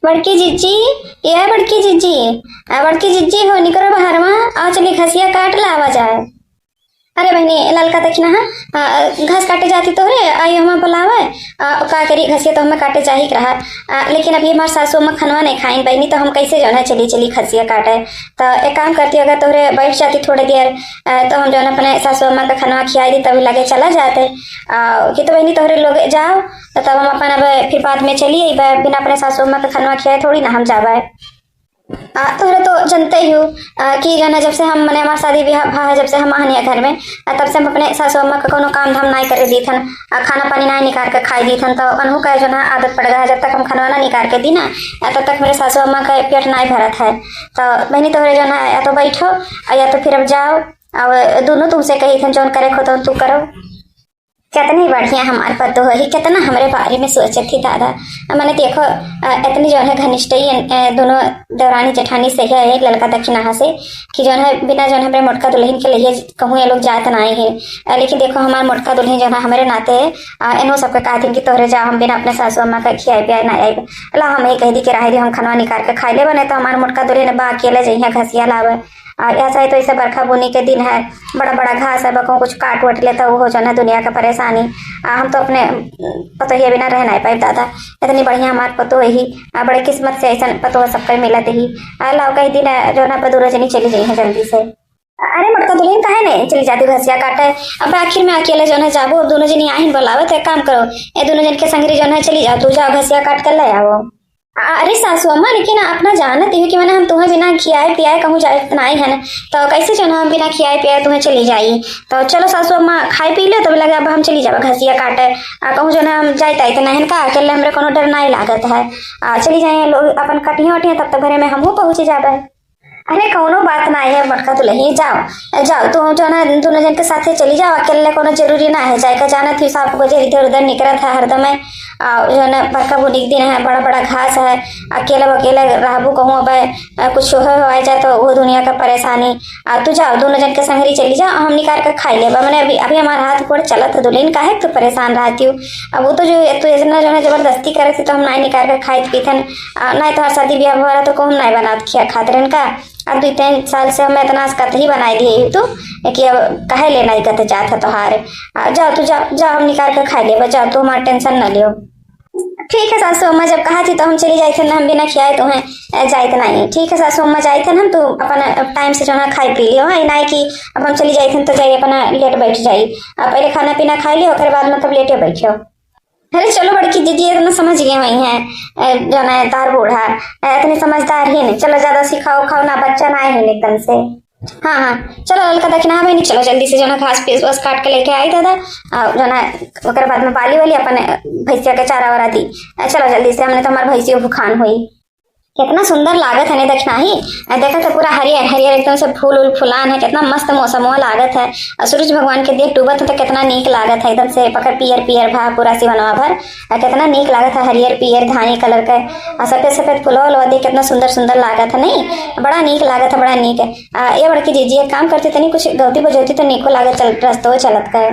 बड़की जीजी, ये है बड़की जीजी। बड़की जीजी हो निकलो बाहर में, आओ चली घसिया काट लावा जाए। अरे बहनी ललका देखना है, घास काटे जाती तो रे आई हम बुलावे का करी घसिया तो हमें काटे जा ही रहा। लेकिन अभी हमारे सासू में खनवा नहीं खाइन बहनी, तो हम कैसे जो है चली चली घसिया काटे। तो एक काम करती, अगर तोहरे बैठ जाती थोड़ी देर तो हम जो है अपने सासू अम्मा का खनवा खिलाई दी, तभी लगे चला जाते कि तो बहनी तोहरे लोग जाओ तो तब हम अपन अब फिर बाद में चलिए, बिना अपने सासू अम्मा का खनवा खिलाए थोड़ी ना हम जावे। तोहरे तो जनते ही हो कि जो है जब से हम मैंने हमारा शादी ब्याह है, जब से हम आहनिया घर में तब से हम अपने सासू अम्मा का कोनो काम धाम नहीं करे दी थन, खाना पानी नहीं निकाल के खाई दी थन। तो अनहू का जो है आदत पड़ गया है, जब तक हम खाना ना निकाल के दी ना तब तक मेरे सासू अम्मा का पेट नहीं भरत है। तो बहनी तोहरे जो है या तो बैठो या तो फिर अब जाओ, अब दोनों तुमसे कही थन जो करे खो तो तू करो। कितनी बढ़िया हमारे पतो ही, कितना हमारे बारे में सोचे थी दादा। मैंने देखो इतनी जो है घनिष्ठ दोनों दौरानी जेठानी से है, एक लड़का दक्षिणा से कि जो है बिना जो है हमारे मोटका दुल्हन के लिए कहूँ ये लोग जात ना आए हैं। लेकिन देखो हमारे मोटका दुल्हन जो है हमारे नाते इन्हों सबके कहा थी कि तोहरे जाओ, हम बिना अपने सासू अम्मा का खियाए पियाए ना आए ला, हम यही कह दी कि राह दी हम खनवा निकाल के खाई ले बने। तो हमारे मोटका दुल्हन बा अकेले जइया घसिया लावे। ऐसा है तो इसे बरखा बुनी के दिन है, बड़ा बड़ा घास है, बको कुछ काट वट लेता वो हो जाना दुनिया का परेशानी। हम तो अपने पतो ही बिना रह नहीं पाए दादा। इतनी बढ़िया हमारे पतो ही बड़े किस्मत से ऐसा पतो सबके मिलत ही। लाओ कई दिन जो ना पर रजनी चली गई है जल्दी से। अरे मोटका दुल्हन काहे नहीं चली जाती घसिया काटे। अब आखिर में अकेले जो है जाबो, दोनों जनी आहिन बुलावे तो एक काम करो, ये दोनों जन के संगरी जो है चली जाओ, तू जाओ घसिया काट कर ले आओ। अरे सासू अम्मा लेकिन अपना जानती हो कि मैंने हम तुम्हें बिना खियाए पियाए कहूँ जाए इतना ही है ना, तो कैसे जो हम बिना खियाए पियाए तुम्हें चली जाई। तो चलो सासू अम्मा खाई पी लो, तब लगे अब हम चली जाओ घसिया काटे। कहूँ जो ना हम जाता इतना है का अकेले हमारे कोनो डर नहीं लागत है। चली जाए लोग अपन कटिया वटिया, तब तक घरे में हमहू पहुँच जाबे। अरे कोनो बात ना है मटका तो नहीं जाओ जाओ, तुम जो ना दोनों जन के साथ चली जाओ, अकेले कोनो जरूरी ना है जाए का। जाना थी साफ को इधर उधर निकला था हरदम है जो है बरका बुनी दिन है, बड़ा बड़ा घास है, अकेले अकेले रहबू कहूँ अब कुछ हो आ जाए तो वो दुनिया का परेशानी। तू जाओ दोनों जन के संगरी चली जाओ, हम निकाल कर खाई ले। मैंने अभी अभी हमारा हाथ गोड़ चला था दुल्हन का है तो परेशान रहती हूँ। अब वो तो जो तो इतना जो है जबरदस्ती करे थी तो हम नहीं निकाल कर खाई पीथन, नहीं तो हर शादी ब्याह हो रहा तो कहूँ नहीं बना खिया खाते का। अब 2-3 साल से मैं इतना कत ही बनाई दी तू कि अब कहे ले नहीं कत जात है तोहार। जाओ तू जाओ जाओ, हम निकाल कर खाई ले, जाओ तू हमारा टेंशन न लियो। ठीक है सासू अम्मा, जब कहा थी तो हम चली जाए थे ना, हम बिना खियाए तुम्हें जाए ना ही। ठीक है सासू अम्मा जाए थे ना, तो अपना टाइम से जो है खाई पी लियो। हाँ नहीं कि अब हम चली जाए थे तो जाइए अपना लेट बैठ जाइए, पहले खाना पीना खा लियो फिर बाद मतलब लेटे बैठो। अरे चलो बड़की दीदी इतना समझ गए वही है जो ना तार बूढ़ा इतने समझदार ही नहीं। चलो ज्यादा सिखाओ खाओ ना, बच्चा ना है एकदम से। हाँ हाँ चलो ललका देखना है नहीं, चलो जल्दी से जो ना घास पीस बस काट के लेके आई दादा, जो ना ओकर बाद में बाली वाली अपन भैंसिया के चारा वारा दी। चलो जल्दी से, हमने तो हमारे भैंसियों भुखान हुई। कितना सुंदर लागत है नहीं देखना ही, देखा तो पूरा हरियर हरियर एकदम से फूल उल फुलान है, कितना मस्त मौसम हुआ लागत है। सूरज भगवान के देख डूबत है तो कितना नीक लागत है, एकदम से पकड़ पियर पियर भा पूरा सिवनवा भर कितना नीक लागत है, हरियर पियर धानी कलर का सफेद सफेद फुलवा देख कितना सुंदर सुंदर लागत है नहीं, बड़ा नीक लागत है, बड़ा नीक है। ये बड़की जीजी एक काम करते तनी कुछ गौती बजौती तो नीको लागत रस्तो चलत का।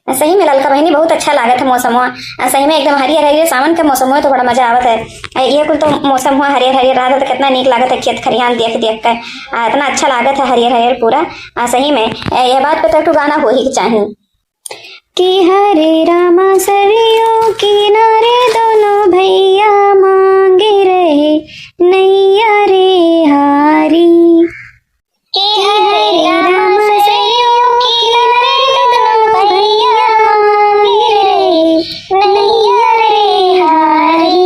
सही में ललका बहनी बहुत अच्छा लागत है मौसम हुआ, सही में एकदम हरियर हरियर सावन का मौसम हुआ तो बड़ा मजा आवत है। ये कुल तो मौसम हुआ हरियर हरियर रहा तो कितना नीक लागत है, खेत खरियान देख देख कर इतना अच्छा लागत है हरियर हरियर पूरा। सही में यह बात पे तो गाना हो ही चाहिए कि हरे रामा सरियों किनारे दोनों भैया मांगे रहे नैया रे हारी। कि हरे रामा सरियों किनारे दोनों भैया मांगे रहे नैया रे हारी।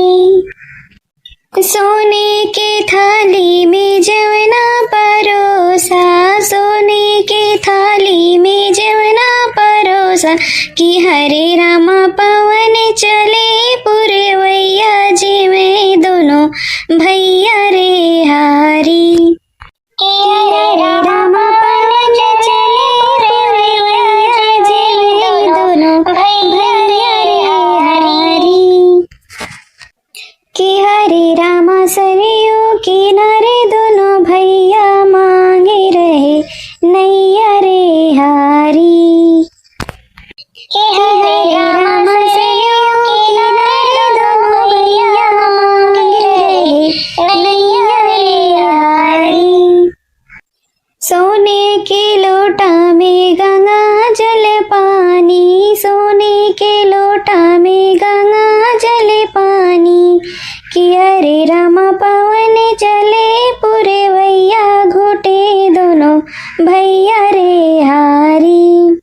सोने के थाली में जवना परोसा, सोने के थाली में जवना परोसा, कि हरे रामा पवन चले पुरवैया जी में दोनों भैया रे हारी। कि हरे रामा पवन चले पुरवैया जी में दोनों भैया रे हारी। कि हरे रामा सरयू किनारे दोनों भैया मांगे रहे नैया रे हारी। कि हरे रामा सरयू किनारे दोनों भैया मांगे रहे सोने के लोटा में गंगा जल पानी, कि अरे रामा पवन चले पुरवैया, घोटे दोनों भैया रे हारी।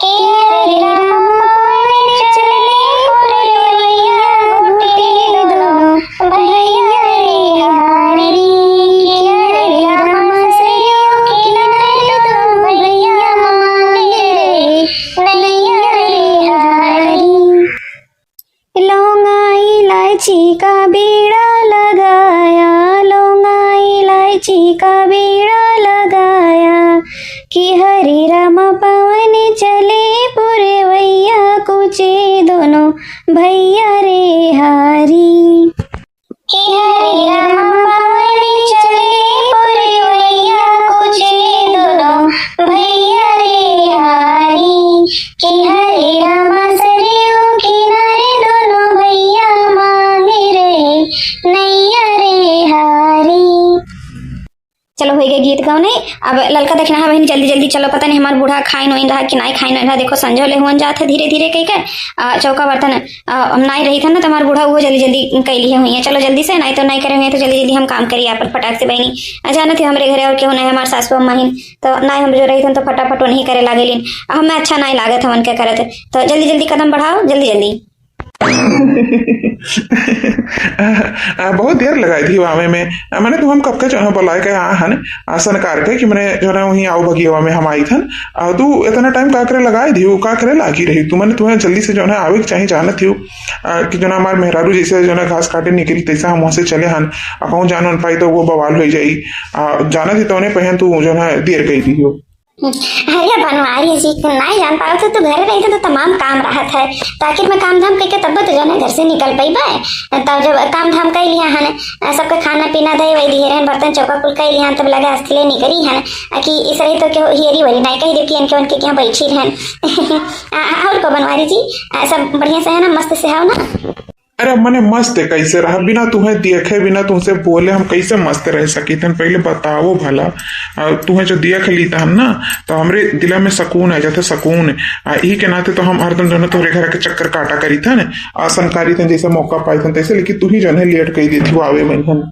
कि अरे रामा पवन चले पुरवैया, घोटे दोनों भैया रे हारी। कि अरे रामा सरयू किनारे दोनों भैया मांगे रे नैया रे हारी। लौंगा इलायची का बीड़ा लगाया, लौंगा इलायची का बीड़ा लगाया, कि हरि रामा पवन चले पुरवैया, कूचे दोनों भैया रे हारी। कि हरि रामा पवन चले पुरवैया, कूचे दोनों भैया रे हारी। कि हरि रामा सरयू किनारे दोनों भैया मांगे रे नैया रे हारी। चलो हो गए गीत गाउने। अब ललका देखना है बहन, जल्दी जल्दी चलो, पता नहीं हमारा बूढ़ा खाइन होइन रहा कि नहीं खाइन रहा। देखो संजो ले हुआ जात है धीरे धीरे कही के चौका बर्तन हम नहीं रही था ना, तो हमारा बूढ़ा वो जल्दी जल्दी कैली है हुई है। चलो जल्दी से, नहीं तो नहीं करे हुए तो जल्दी जल्दी हम काम करिए अपन फटाक से बहनी। जाना थे हमारे घरे और क्यों नहीं हमारे सासू अम्मा ही, तो नहीं हम जो रही थे तो फटाफट नहीं करे लागे, हमें अच्छा नहीं लागे था मन के करे थे। तो जल्दी जल्दी कदम बढ़ाओ, जल्दी जल्दी। बहुत देर लगाई थी आवे में। मैंने तो हम कब के जो है बुलाए के हन आसन करके कि मैंने जो है वहीं आओ भगिया में हम आई थन। तू इतना टाइम का करे लगाई थी, का करे लागी रही तू, मैंने तुम्हें जल्दी से जो है आवे के चाहिए जाना थी कि जो है हमारे मेहरारू जैसे जो है घास काटे निकली तैसा हम वहां से चले हन। कहूँ जान पाई तो वो बवाल हो जाई। जाना थी तो उन्हें पहन तू जो है देर गई थी। अरे बनवारी जी नहीं जान पाओ तो तू घरे रही तो तमाम काम राहत है, ताकि मैं काम धाम करके तब तो जो है घर से निकल पाई बाय। तब जब काम धाम कर लिया है सबका खाना पीना दही वही दिए रहन बर्तन चौका कुल कर लिया तब लगा अस्थिले निकली है कि इस रही तो क्यों हियरी वरी नहीं कही देखी इनके उनके क्या बैठी रहन। और को बनवारी जी सब बढ़िया से है ना, मस्त से है ना। अरे मने मस्त है कैसे रहा, बिना तुम्हें देखे बिना तुमसे बोले हम कैसे मस्त रह सकी थन। पहले बताओ भला, तुम्हें जो देख ली था ना तो हमरे दिला में सुकून आ जाता, सुकून यही के नाते तो हम हरदम जो है तुम्हारे घर के चक्कर काटा करी था न, आसन करी थन जैसे मौका पाई थन तैसे, लेकिन तू ही जो है लेट कही दी थी आवे में।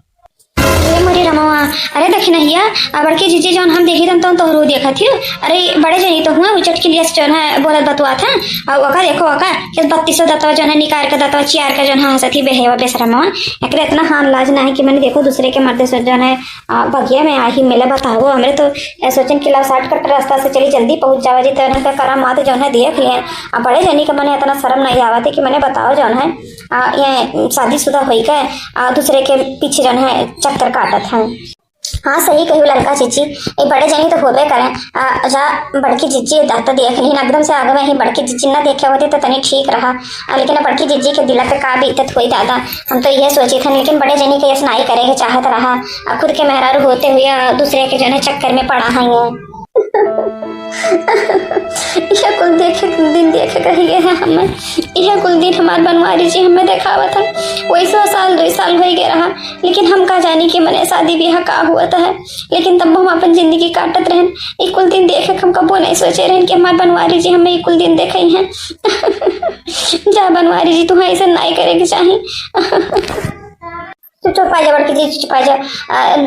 मोरी रमवा अरे देखी नहिया बड़की जीजी जौन हम देखी तन तो रो देखा थी। अरे बड़े जनी तो हुआ उचट के लिए जो है बोलत बतुआ था और वका देखो वका कि 3200 दतवा जो है निकाल के दतवा चियार के जो है हंसती बेहेवा बेशरमवा एकरे इतना हान लाज ना है कि मैंने देखो दूसरे के मर्दे से जो है बगिया में आ ही मिले बताओ। हमरे तो सोचन कि ला 60 कट रास्ता से चली जल्दी पहुंच जावा जी तरह का करा मात जो है देख लिए। बड़े जनी के मने इतना शर्म नहीं आवा थे कि मैंने बताओ जो है ये शादीशुदा हुई के दूसरे के पीछे जो है चक्कर काटत है। हाँ सही कही लड़का चीची, ये बड़े जनी तो होबे करें। जा बड़की जीजी दाता देख ली एकदम से आगे में ही बड़की जीजी ना देखे होती तो तनी ठीक रहा, लेकिन बड़की जीजी के दिला पे का भी इज्जत हुई दादा। हम तो ये सोचे थे लेकिन बड़े जनी के ये नहीं करेंगे चाहत रहा, खुद के मेहरारू होते हुए दूसरे के जो है चक्कर में पड़ा है। यह कुल देखे दिन देखे कहिए है हमें, यह कुल दिन हमारे बनवारी जी हमें देखावा था। वही 100 साल 2 साल हो गए रहा, लेकिन हम का जानी कि मैंने शादी ब्याह का हुआ था है, लेकिन तब हम अपन जिंदगी काटत रहन। एक कुल दिन देखे हम कबो नहीं सोचे रहन कि हमारे बनवारी जी हमें एक कुल दिन देखे हैं। जा बनवारी जी तुम्हें ऐसे नहीं करेगी चाहिए। चुप आ जा बड़की जी, चुप आ जा,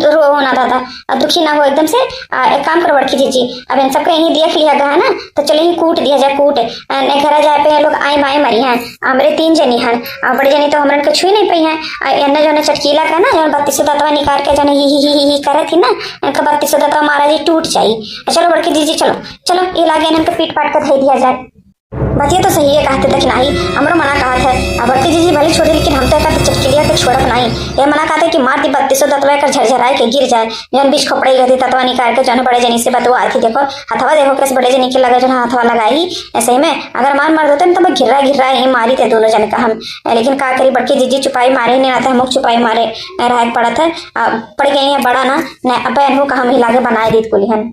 रो होना दादा, दुखी ना हो एकदम से। एक काम करो बड़की जी, अब इन सबको यहीं देख लिया गया ना तो चले ही कूट दिया जाए, कूट नहीं घर जाए पे लोग आए माए मरी हैं। हमारे 3 जनी हैं, बड़ी जनी तो हमारे को छुई नहीं पाई हैं। एने जो है चटकीला का ना जो 3200 दतवा निकाल के जो ही करे थी ना, इनका 3200 दतवा मारा जी टूट जाये। चलो बड़की जी चलो चलो ये लागे इनका पीट पाट कर धो दिया जाए। बतिया तो सही है कहते तक नहीं, हमरो मना कहा है बड़की जी भले छोड़े, लेकिन हम तो कहते चटकिलिया के छोड़क नहीं। ये मना कहते कि मार दी 3200 दतवा कर झरझराए के गिर जाए, जन बीच खोपड़े गई ततवा निकाल के जो बड़े जनी से बतवा आई थी। देखो हथवा देखो कैसे बड़े जनी के लगा जो हथवा लगाई ऐसे में, अगर मार देते ना तो घिर रहा ही मारी थे दोनों जन का हम। लेकिन का करी बड़की जीजी चुपाई मारे नहीं आता, हम चुपाई मारे रह पड़ा था, पड़ गई है बड़ा ना बहन हो का हम हिला के बनाए दी कुलिहन।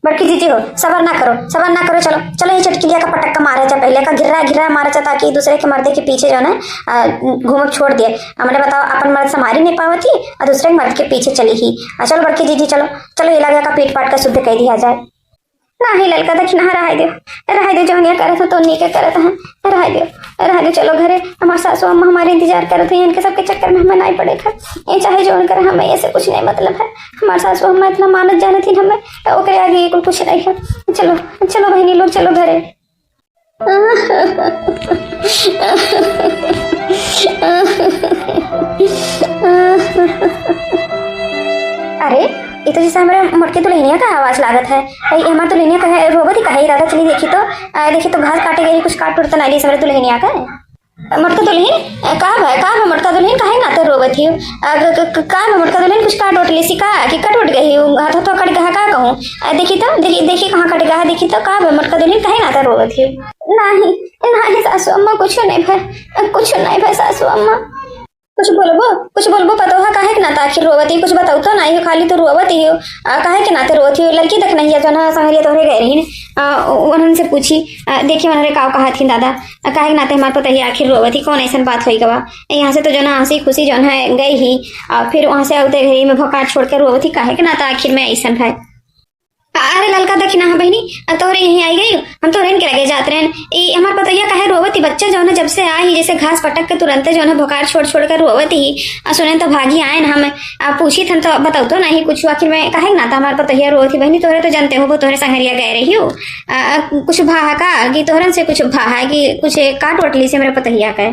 बड़की जीजी हो सबर ना करो चलो चलो ये चटकिलिया का पटक्का मारे जा, पहले का गिर्रा मारे जा, ताकि दूसरे के मर्दे के पीछे जो है घूमक छोड़ दिए। हमने बताओ अपन मर्द संभारी नहीं पावा थी और दूसरे मर्द के पीछे चली ही। चलो बड़की जीजी चलो चलो ये लगा का पीट पाट का शुद्ध कह दिया जाए। नाही ललका देखी ना रह दे जौन ये करत हो तो नहीं के करत हैं रह दे चलो घरे। हमारे सासू अम्मा हमारे इंतजार करत हैं, इनके सबके चक्कर में हमें नहीं पड़े था। ये चाहे जोन करे हमें ऐसे कुछ नहीं मतलब है। हमारे सासू अम्मा इतना मानत जाने थी हमें, ओकरे आगे ये कुछ नहीं है। चलो चलो बहनी लोग चलो घरे। अरे ये तो जैसे हमारे मटके दुल्हनिया का आवाज लागत है। हमारे दुल्हनिया कहे रोबत ही कहे दादा चली देखी तो घास काटे गई, कुछ काट उड़ता नहीं हमारे दुल्हनिया का मटका दुल्हन का मटका दुल्हन काहे ना तो रोबत ही का मटका दुल्हन कुछ काट उठ ली का कि कट उठ गई हाथ तो कट कहा का कहूँ देखी कहाँ कट गया देखी तो का मटका दुल्हन काहे ना तो रोबत ही नहीं सासू अम्मा कुछ नहीं भाई सासू अम्मा कुछ बोलबो पतो है काहे के ना आखिर रोवती कुछ बताऊ तो नहीं हो, खाली तो रोवती हो काहे के नाते रोवती हो। लड़की तक नहीं है जो ना संगरिया तोहरे गए रही उन्होंने पूछी देखिए उन्होंने का कहा थी दादा काहे के नाते हमारे पता ही आखिर रोवती कौन ऐसा बात हुई गवा। यहाँ से तो जो ना हंसी खुशी जो है गई ही फिर वहां से आते घरी में भोकाट छोड़ कर रोवती काहे के नाता आखिर में ऐसा है। अरे ललका दखी ना बहनी तोहरे यहीं आई गई, हम तो रेन के लगे जाते रहे हमारे पता यह कहे रोवती बच्चा जो है जब से आए ही जैसे घास पटक के तुरंत जो है भोकार छोड़ कर रोवती ही सुने तो भागी आए ना हम आप पूछी थन तो बताऊ तो नहीं कुछ आखिर में कहे ना था हमारे पता यह रोवती बहनी तोहरे तो जानते हो वो तोहरे संगरिया गए रही हो कुछ भाहा का कि तोहरन से कुछ भाहा कि कुछ काट वटली से मेरे पता ही का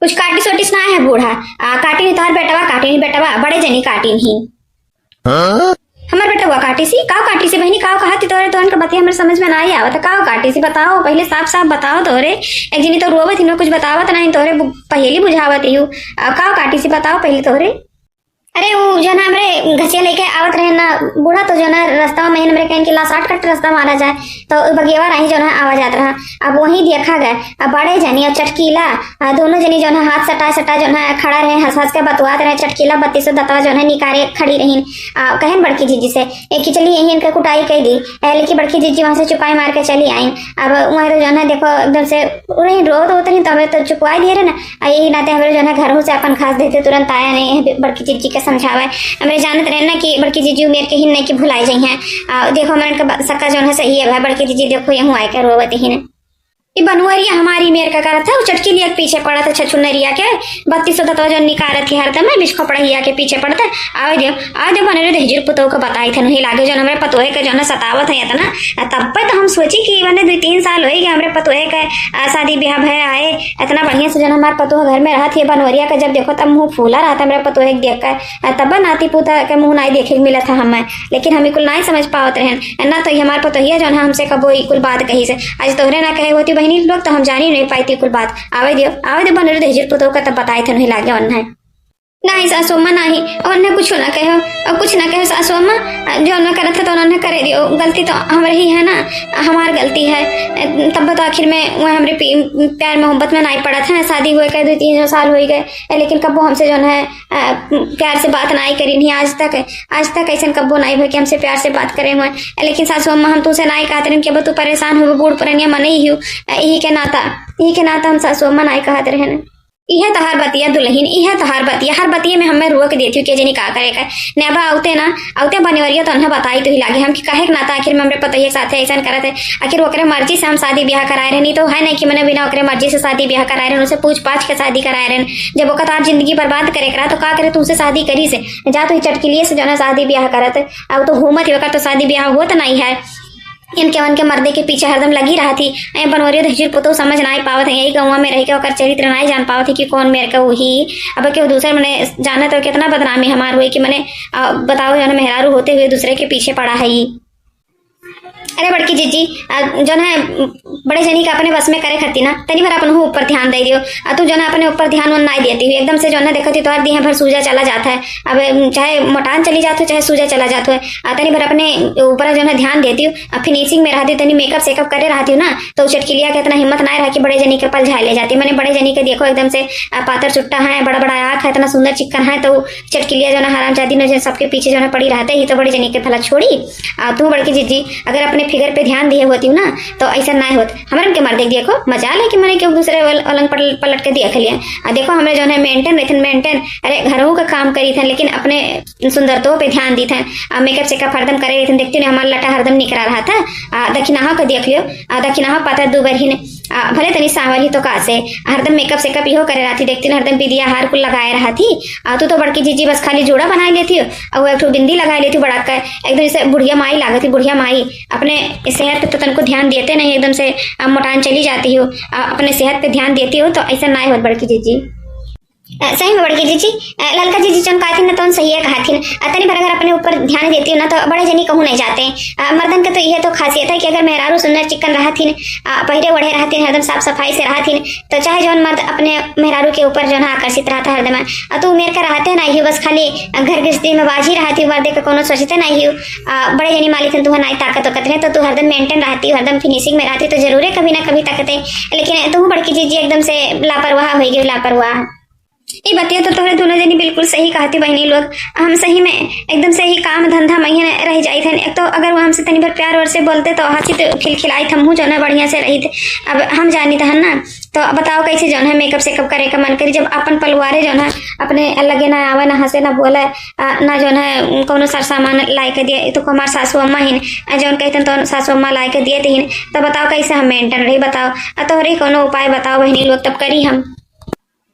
कुछ काटी सोटिस ना है बूढ़ा काटी नहीं तोहर बेटवा बड़े जनी काटी नहीं हमारे बेटा हुआ काटी सी बहनी काव कहा थी तोरे तोहन के बतिया हमारे समझ में ना आई आवत काव काटी सी बताओ पहले साफ बताओ तोरे एक जनी तो रोवत ही कुछ बतावत नहीं तोरे पहली बुझावत ही काव काटी सी बताओ पहले तोरे। अरे वो जो ना हमारे घसिया लेके आवत रहे ना बूढ़ा तो जो ना रास्ता में हमारे कहीं के ला 60 कट रास्ता मारा जाए तो बगियावा रही जो ना आवाज आता रहा। अब वहीं देखा गया अब बड़े जनी और चटकीला दोनों जनी जो है हाथ सटा जो है खड़ा रहे हंस के बतवात रहे। चटकीला 32 दतवा जो है निकारे खड़ी रही कहन बड़की जीजी से एक चली यही इनका कुटाई कह दी लेकिन बड़की जीजी वहां से चुपाई मार के चली आई। अब वहाँ तो जो है देखो एकदम से रो तो नहीं तो हमें तो चुपवाई दिए रहे ना यही नाते हमारे जो है घरों से अपन खास देते तुरंत आया नहीं बड़की जीजी के समझावे हमारे जानते रहे ना कि बड़की जीजी मेरे के ही नहीं कि भुलाई जाई हैं देखो हमारे सक्का जो है सही है बड़की जीजी देखो यूं आए कर रोवत ही ने ये बनवरिया हमारी मेर का करत है चटकी लिया के पीछे पड़ा था छछुनरिया के 32 दतवा जो निकारत के हरदम में बिस्को पड़हिया के पीछे पड़ता आवे दे बने रे हिजर पुतो को बताई थे नहीं लागे जो हमारे पतोहे के जो ना सतावत है इतना तब पे तो हम सोची कि मैंने 2-3 साल होई कि हमारे पतोहे का शादी ब्याह भय आए इतना बढ़िया से जो हमारे पतोह घर में रहा थी बनवरिया का जब देखो तब मुंह फूला रहा था मेरे पतोहे देख कर तब नाती पुता के मुंह नहीं देखे मिला था हमें लेकिन हम कुल नहीं समझ पावत रहे ना तो हमारे पतोहिया जो हमसे कबो कुल बात कही से आज तोहरे ना कहे होती बहनी लोग तो हम जानी नहीं पाई कुल बात आवे दे बन रहे हिजर पुतो का तब बताए थे नहीं लागे वरना है नहीं सासू अम्मा नहीं और न कुछ ना कहो और कुछ ना कहो सासू अम्मा जो न करत था तो उन्होंने करे दियो गलती तो हमारी ही है ना हमारी गलती है तब तो आखिर में वो हमारे प्यार मोहब्बत में नहीं पड़ा था शादी हुए कह 2-3 साल हो गए लेकिन कब वो हमसे जो है प्यार से बात नहीं करी नहीं आज तक ऐसा कब्बो नहीं हुए कि हमसे प्यार से बात करे हुए लेकिन सासू अम्मा हम तुझसे नहीं कहते रहे कि अब तू परेशान हो बूढ़ पुरानिया मन ही हूँ यही के नाता हम सासू अम्मा नहीं कहते रहे यह तो हर बतिया दुल्हन यह तो हर बतिया में हमें रुआ के देती हूँ कि जनी का करे का नेबा आउते बनवरिया तो उन्हें बताई तो ही लागे हम कि कहे ना था आखिर में हमरे पतोहिया साथ ऐसा करते आखिर ओकरे मर्जी से हम शादी ब्याह कराए रहे नहीं तो है नहीं कि मैंने बिना ओकरे मर्जी से शादी ब्याह कराए रहे उनसे पूछ पाछ के शादी कराए रहे जब वो तार जिंदगी बर्बाद करे करा तो का करे तुमसे शादी करी से जा तो चटकिलिए से जो है शादी ब्याह करते अब तो घूमत ही तो शादी ब्याह हो तो नहीं है इनके वन के मर्दे के पीछे हरदम लगी रहा थी बनवरिया हिजर पुतो समझ ना पावत है यही गाँव में रह के ओकर चरित्र नहीं जान पावत है कि कौन मेरे का वही अब क्यों दूसरे मैंने जाना तो कितना बदनामी हमार हुई कि मैंने बताओ जो मेहरारू होते हुए दूसरे के पीछे पड़ा है ही। अरे बड़की जीजी जो है बड़े जनी का अपने बस में करे खती ना तनी भर अपन ऊपर ध्यान दे दियो तू जो है अपने ऊपर ध्यान नहीं देती हुई एकदम से जो है देखती तो दी भर सूजा चला जाता है अब चाहे मोटान चली जाती हो चाहे सूजा चला जाता है तनी भर अपने ऊपर जो है ध्यान देती हूँ फिनिशिंग में रहती तनी मेकअप सेकअप करे रहती हूँ ना तो चटकिलिया के इतना हिम्मत नहीं रहा कि बड़े जनी के पल झाड़ ले जाती मैंने बड़े जनी के देखो एकदम से पातर चुट्टा है बड़ा बड़ा आँख है इतना सुंदर चिक्कन है तो चटकिलिया जो है हरामजादी ने सबके पीछे जो है पड़ी रहते ही तो बड़ी जनी के फला छोड़ी तू बड़की जीजी अगर अपने अपने फिगर पे ध्यान दिए होती हूँ ना तो ऐसा ना होत। हमारे के मार देख देखो मजा ले कि मैंने क्यों दूसरे अलंग पलट के दिया खलिए। देखो हमें जो है मेंटेन रहते मेंटेन, अरे घरों का काम करी थे लेकिन अपने सुंदरता पे ध्यान दी थे। मेकअप सेकअप हरदम करे रही थे, देखती नहीं हमारा लटा हरदम निकला रहा था। दक्षिणाहा को देख लियो, दक्षिणाहा पाता दुबर ही ने भले तनी सांवर ही तो कासे हरदम मेकअप सेकअप इहो करे रहा थी, देखती ना हरदम बिदिया हार कुल लगाए रहा थी। तू तो बड़की जीजी बस खाली जोड़ा बना लेती हो और वो एक ठो बिंदी लगा लेती बड़ा कर, एकदम जैसे बुढ़िया माई लागती। बुढ़िया माई अपने सेहत पे तो तनको ध्यान देते नहीं, एकदम से मोटान चली जाती हो। अपने सेहत पे ध्यान देती हो तो ऐसा ना हो बड़की जीजी। सही में बड़की जीजी ललका जीजी चन कहती ना तो सही है कहती तनी पर अगर अपने ऊपर ध्यान देती हो ना तो बड़े जनी कहूँ नहीं जाते। मर्दन के तो यह तो खासियत है कि अगर मेहरारू सुंदर चिकन रहती पहरे ओढ़े रहती हरदम साफ सफाई से रहती तो चाहे जौन मर्द अपने मेहरारू के ऊपर जो है आकर्षित रहता हरदम। तो उमेर का रहते नहीं हो, बस खाली घर गृहस्थी में बाजी रहती वर्दे का कोनो सोचते नहीं हो। बड़े जनी मालिक तुह नहीं ताकत वकत है तो तू हरदम मेंटेन रहती हरदम फिनिशिंग में रहती तो जरूर कभी ना कभी ताकते। लेकिन तू बड़की जीजी एकदम से लापरवाह हो गई लापरवाह। ये बतिया तो तोहरे दोनों जनी बिल्कुल सही कहती बहनी लोग। हम सही में एकदम से ही काम धंधा महीने रह जाई थे। एक तो अगर वो हमसे तनी भर प्यार और से बोलते तो हंसी तो खिलखिलाई थमहू जो है बढ़िया से रही थे। अब हम जानी था ना तो बताओ कैसे जो है मेकअप सेकअप करे का मन करी जब अपन परिवारे जो है अपने लगे ना आवे ना हंसे ना बोले ना जो है कोनो सर सामान ला के दिए तो हमार सासू अम्मा ही जौन कहते तो सासू अम्मा ला के दिए थे। तो बताओ कैसे हम मेंटेन रही, बताओ तोहरे कोनो उपाय बताओ बहनी लोग तब करी हम।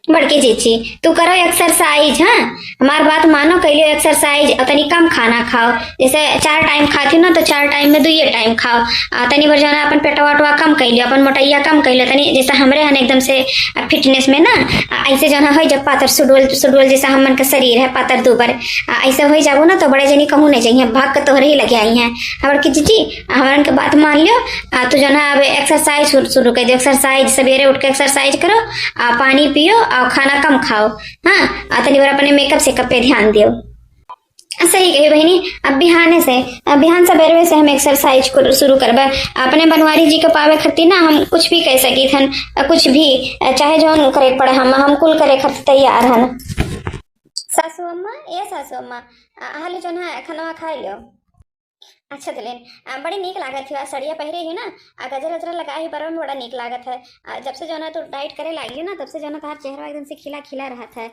बड़की जीजी तू करो एक्सरसाइज, हाँ हमार बात मानो कैलियो एक्सरसाइज और तनी कम खाना खाओ। जैसे 4 टाइम खाती हो ना तो 4 टाइम में 2 टाइम खाओ। तनी बार जो है अपन पेटवा वटवा कम कैलियो, अपन मोटैया कम कैलियो तनी जैसे हमरे हन एकदम से फिटनेस में ना ऐसे जो है जब पातर सुडोल जैसा हमन का शरीर है पातर दुबर ऐसे हो जाबो ना तो बड़े जनी कहूँ नहीं चाहिए भाग के तोहरे ही लगे आई हैं। बड़की जीजी हमारन के बात मान लियो, तू जो है अब एक्सरसाइज शुरू कर दियो। एक्सरसाइज सवेरे उठ के एक्सरसाइज करो, पानी पियो और खाना कम खाओ। हाँ तनी बार अपने मेकअप सेकअप पे ध्यान दियो। सही कही बहनी, अब बिहान सवेरे से हम एक्सरसाइज शुरू करबे। अपने बनवारी जी के पावे खातिर ना हम कुछ भी कह सकी थन, कुछ भी चाहे जो करे पड़े हम कुल करे खातिर तैयार हन। सासू अम्मा हाल जो है खाना खा लियो। अच्छा दिलेन बड़ी नीक लागत है, सड़िया पहरे ही ना गजर वजरा लगाए बड़ा में बड़ा नीक लागत है। जब से जो है तो डाइट करे लगी ना तब से जो है तार चेहरा एकदम से खिला खिला रहा है।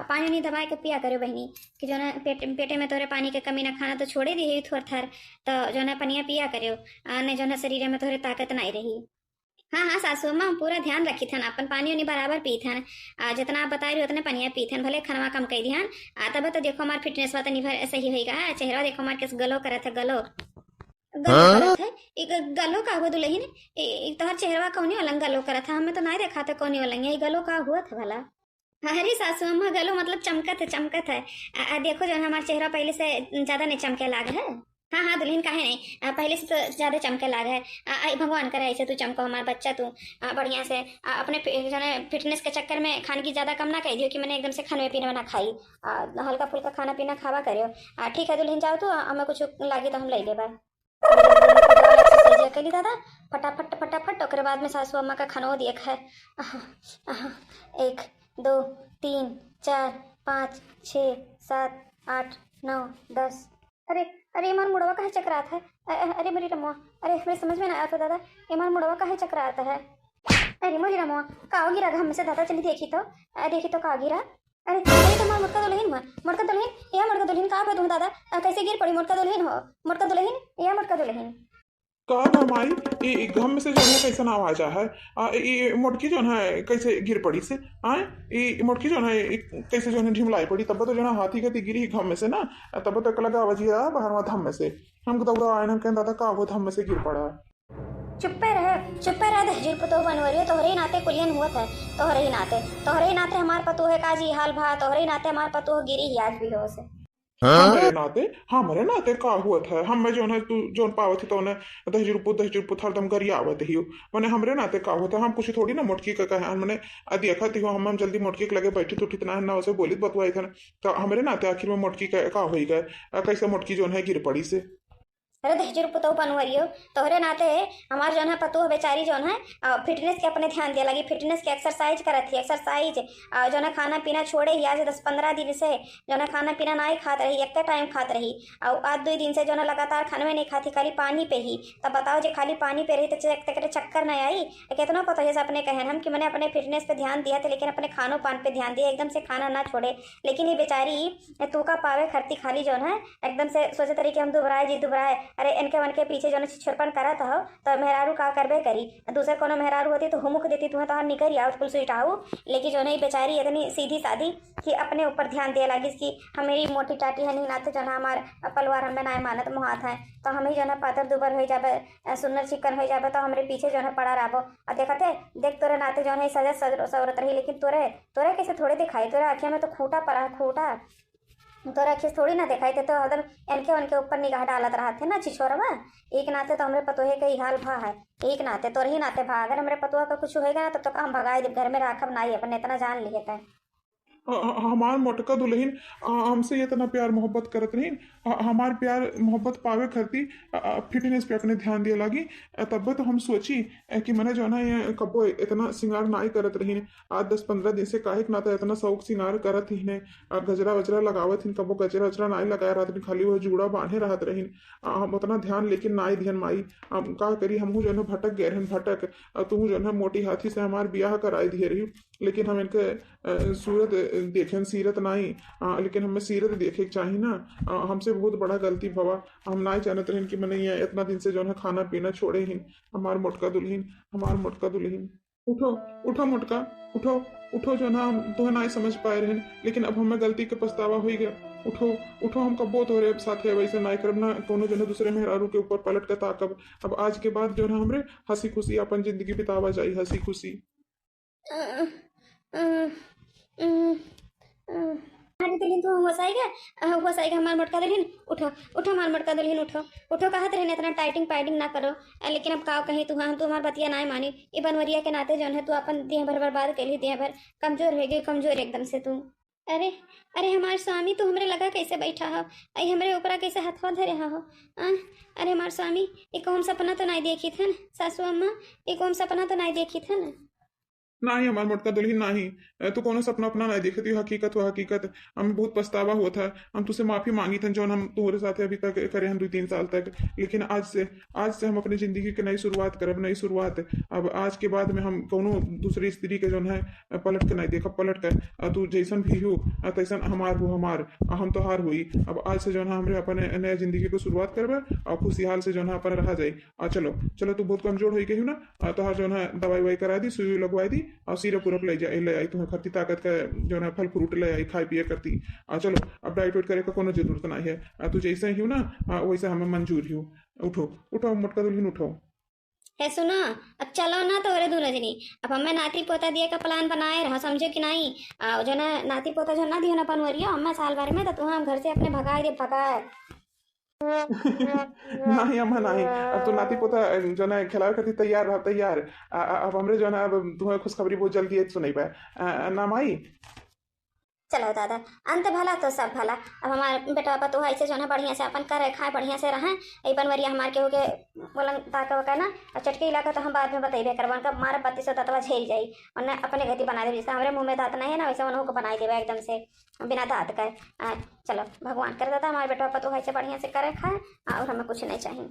पानी नहीं दबाए के पिया करो बहनी कि जो है पेटे में तोरे पानी के कमी ना खाना तो छोड़े दी थोड़ा थर तो जो है पनिया पिया करो, नहीं जो है शरीर में तोरे ताकत नहीं रही। हाँ सासू अम्मा हम पूरा ध्यान रखी थन, अपन पानी उनी बराबर पी थन, जितना आप बता रही उतने पनिया पी थन, भले खाना कम कर ध्यान। तब तो देखो हमार फिटनेस बात नहीं सही होगा। चेहरा देखो हमार कैसे गलो करत है, गलो करत है। एक गलो का हुआ दुल्हन तोहर चेहरा कौनी अलग गलो करत है, हमें तो नहीं देखा था कौनी अलग है गलो का हुआ था भला। अरे सासू अम्मा गलो मतलब चमकत है। देखो जो हमारा चेहरा पहले से ज्यादा नहीं चमके लाग है। हाँ दुल्हन काहे नहीं, पहले से तो ज्यादा चमके लाग है। भगवान करे ऐसे तू चमको हमारा बच्चा, तू बढ़िया से अपने जो है फिटनेस के चक्कर में खाने की ज्यादा कम ना कह दियो कि मैंने एकदम से खाने पीने में ना खाई। हल्का फुल्का खाना पीना खावा करियो। ठीक है दुल्हन जाओ तो हमें कुछ लागे तो हम ले लेबा। कली दादा फटाफट ओकरे बाद में सासू अम्मा का खाना दिया है। 1 2 3 4 5 6 7 8 9 10। अरे इमान मुड़वा काहे चकरात है? अरे मेरी रमुआ, अरे मेरे समझ में ना आया था दादा इमान मुड़वा काहे चकराता है? अरे मेरी रमुआ काव गिरा हम से दादा चली देखी तो का गिरा। अरे तो मार मुड़का दुल्हन या मुड़का दुल्हन का तुम दादा कैसे गिर पड़ी? मुड़का दुल्हन का नाम आई ये घम में से जो है कैसा आवाज है? ये मोटकी जो है कैसे गिर पड़ी से? ये मोटकी जो है कैसे जो है ढिमलाई पड़ी? तब तो जो है हाथी गति गिरी घम में से ना, तब तक लगा आवाज बाहर वहाँ धम में से। हमको तो आए हम कहता था का वो धम में से गिर पड़ा। चुप्पे रहे दहजूर पतो बनवरियो तोहरे ही नाते कुलियन हुआ था। तोहरे ही नाते हमार पतो है काजी हाल भा, तोहरे ही नाते हमार पतो गिरी ही आज भी हो से। हमारे नाते का हुआ था? हम जो है तू जो पावत थी तो दहजूर हरदम गरी आवत ही मैंने हमरे नाते का हुआ था। हम कुछ थोड़ी ना मोटकी का कहे मैंने देखा थी हम जल्दी मोटकी के लगे बैठी तो इतना ना उसे बोली बतवाई था तो हमरे नाते आखिर में मोटकी का हो गए कैसे मोटकी जो है गिर पड़ी से। अरे दहजर पुतो पनवरियो तोहरे नाते हमार जौन है पतो बेचारी जौन है फिटनेस के अपने ध्यान दिया लगी, फिटनेस के एक्सरसाइज करत थी, एक्सरसाइज जौन है खाना पीना छोड़े ही आज 10-15 दिन से जौन है खाना पीना नहीं खात रही, एक टाइम खात रही और आज 2 दिन से जौन है लगातार खाने में नहीं खाती, खाली पानी पे ही। तब बताओ जो खाली पानी पे रही तो चक्कर नहीं आई? कितना पता है अपने कहन हम कि मैंने अपने फिटनेस पे ध्यान दिया था, लेकिन अपने खानों पान पे ध्यान दिया, एकदम से खाना ना छोड़े। लेकिन ये बेचारी तू का पावे खरती खाली जौन है एकदम से सोचे तरी कि हम दुबराए जी दुबराए। अरे इनके मन के पीछे जो छिछरपन करत हो तो मेहरारू का करबे करी, दूसरे कोनो मेहरारू होती तो हुमुक देती तुम्हें तो निकल आओ कुल सुइटाऊ। लेकिन जो नहीं बेचारी इतनी सीधी सादी कि अपने ऊपर ध्यान दिया लगी कि हम मेरी मोटी टाटी है नहीं नाते जो ना हमार पलवार हमें ना मानत मुहात है तो हम ही जो है पातर दुबर हो जाबे, सुन्नर चिकन हो जाबे तो हमारे पीछे जो है पड़ा रहो। और देखते देख तोरे नाते जो है सजा सवरत रही, लेकिन तोरे तोरे कैसे थोड़े दिखाई, तोरे आँखिया में तो खूटा पड़ा, खूटा तोरा अखिस थोड़ी ना दिखाई थे तो हदम इनके उनके ऊपर निगाह डालत रहा थे ना छिछोरवा। एक नाते तो हमरे पतोहे के ही हाल भा है, एक नाते तोर ही नाते भा। अगर हमरे पतोहा का कुछ होएगा ना तब तो हम भगाए दे, घर में राखब नहीं, अपने इतना जान लिए थे। हमार मोटका दुल्हन हमसे ये इतना प्यार मोहब्बत करत रही, हमार प्यार मोहब्बत पावे खरती फिटनेस पे अपने ध्यान दिए लगी। तब तो हम सोची कि मैंने जो है ये कबो इतना सिंगार ना ही करत रही। आज 10-15 दिन से काहे ना तो इतना शौक सिंगार करत ही ने, गजरा वजरा लगावत ही, कबो गजरा वजरा ना ही लगाया रहत, खाली वह जूड़ा बांधे रहत रही। हम उतना ध्यान लेकिन ना ही ध्यान माई हम का करी, हमहू जो है भटक गए रहन, भटक तू जो है मोटी हाथी से हमार ब्याह कराई दिए रही। लेकिन हम इनके सूरत देखें सीरत नहीं, लेकिन हमें सीरत देखे चाहिए ना। हमसे बहुत बड़ा गलती भवा, हम ना जानत रहे कि मैंने ये इतना दिन से जो है खाना पीना छोड़े ही। हमार मोटका दुल्हन, हमार मोटका दुल्हन, उठो उठो मोटका, उठो उठो जो ना हम तो ना समझ पाए रहे, लेकिन अब हमें गलती के पछतावा हो गया। उठो उठो, हम कबो तोरे साथ है वैसे ना करब ना कोनो जो है दूसरे मेहरारू के ऊपर पलट के ताकब। अब आज के बाद जो है हमरे हंसी खुशी अपन जिंदगी बितावा जाई, हंसी खुशी। अरे दुल्हन तू वसाएगा हमार मोटका दुल्हन, उठो उठो हमार मोटका दुल्हन, उठो उठो। कहत रहे इतना टाइटिंग पाइटिंग ना करो, लेकिन अब का कहीं तू हम तुम्हार बतिया ना मानी। ये बनवरिया के नाते जो है तू अपन देह भर बर्बाद कर ली, देह भर कमजोर हो गई, कमजोर एकदम से तू। अरे अरे हमार स्वामी तू हमरे लगा कैसे बैठा हो, आई हमरे ऊपरा कैसे हथवा धरे हो। अरे हमार स्वामी एक हम सपना तो नहीं देखी था न सासू अम्मा, एक हम सपना तो नहीं देखी था न। नहीं हमार मोटका दुल्हन नहीं, तू कोनो सपना अपना नहीं देखती, हकीकत हो हकीकत। हमें बहुत पछतावा हुआ था, हम तुझसे माफी मांगी थी जो हम तुम्हारे साथ अभी तक करे हैं 2-3 साल तक। लेकिन आज से हम अपनी जिंदगी की नई शुरुआत करब, नई शुरुआत। अब आज के बाद में हम कोनो दूसरी स्त्री के जो है पलट के नहीं देखब, पलट कर तू जैसन भी हो तैसन हमार हो, हमार हम तो हार हुई। अब आज से जो है हमरे अपने नए जिंदगी को शुरुआत करबे और खुशहाल से जो है अपन रहा जाए। चलो चलो, तू बहुत कमजोर हो गई ना, तो जो है दवाई ववाई करा दी, सुई लगवाई दी और सिरप उरप ले आई तुम्हें खरती ताकत का जो है फल फ्रूट ले आई, खाई पिए करती। चलो अब डाइट वेट करे का कोनो जरूरत नहीं है, तू जैसे ही हो ना वैसे हमें मंजूर हो। उठो उठो मोटका दुल्हन, उठो। है सुनो, अब चलो ना तो अरे दूल्हनी, अब हमें नाती पोता दिए का प्लान बनाए रहा, समझो कि नहीं। जो ना नाती पोता जो ना दियो ना पनवरिया हमें साल भर में, तो तू हम घर से अपने भगाए दे, भगाए। नहीं अम्मा नहीं, अब तो नाती पोता जो है खिलावे खातिर तैयार रहा, तैयार। अब हमरे जो है अब तुम्हें खुशखबरी बहुत जल्दी है सुनाई पाए ना माई। चलो दादा, अंत भला तो सब भला। अब हमारे बेटा पतु ऐसे जो है बढ़िया से अपन करे खाए, बढ़िया से रहें। ये बनवरिया हमारे के हो के बोलन ताका वका ना, और चटके इलाका तो हम बाद में बतेबे करबन का मारा 32 तत्वा झेल जाई और ना अपने गति बना दे, जैसे हमारे मुंह में दांत नहीं है ना वैसे उन्हों को बनाई देवे एकदम से बिना दांत का। चलो भगवान कर देता हमारे बेटा पतु ऐसे बढ़िया से करे खाए, और हमें कुछ नहीं चाहिए।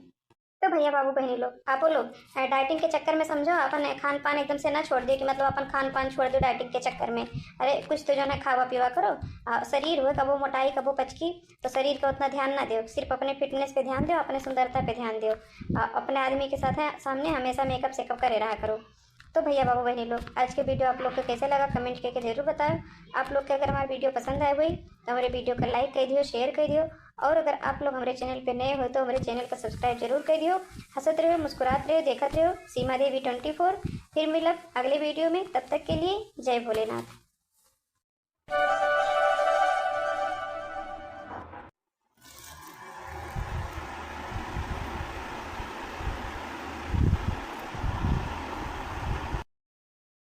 तो भैया बाबू बहनी लोग, आपो लोग डाइटिंग के चक्कर में समझो अपन खान पान एकदम से ना छोड़ दियो, कि मतलब अपन खान पान छोड़ दो डाइटिंग के चक्कर में। अरे कुछ तो जो है खावा पीवा करो, शरीर हो कबो मोटाई कबो पचकी, तो शरीर का उतना ध्यान ना दो, सिर्फ अपने फिटनेस पे ध्यान दो, अपने सुंदरता पे ध्यान दो। अपने आदमी के साथ सामने हमेशा मेकअप सेकअप करे रहा करो। तो भैया बाबू बहनी लोग, आज के वीडियो आप लोग को कैसे लगा कमेंट करके जरूर बताओ। आप लोग के अगर हमारी वीडियो पसंद आए हुई तो हमारे वीडियो को लाइक कर दियो, शेयर कर दियो, और अगर आप लोग हमारे चैनल पे नए हो तो हमारे चैनल को सब्सक्राइब जरूर कर दियो। हंसते रहो, मुस्कुराते रहो, देखते रहो सीमा देवी 24। फिर मिलब अगले वीडियो में, तब तक के लिए जय भोलेनाथ।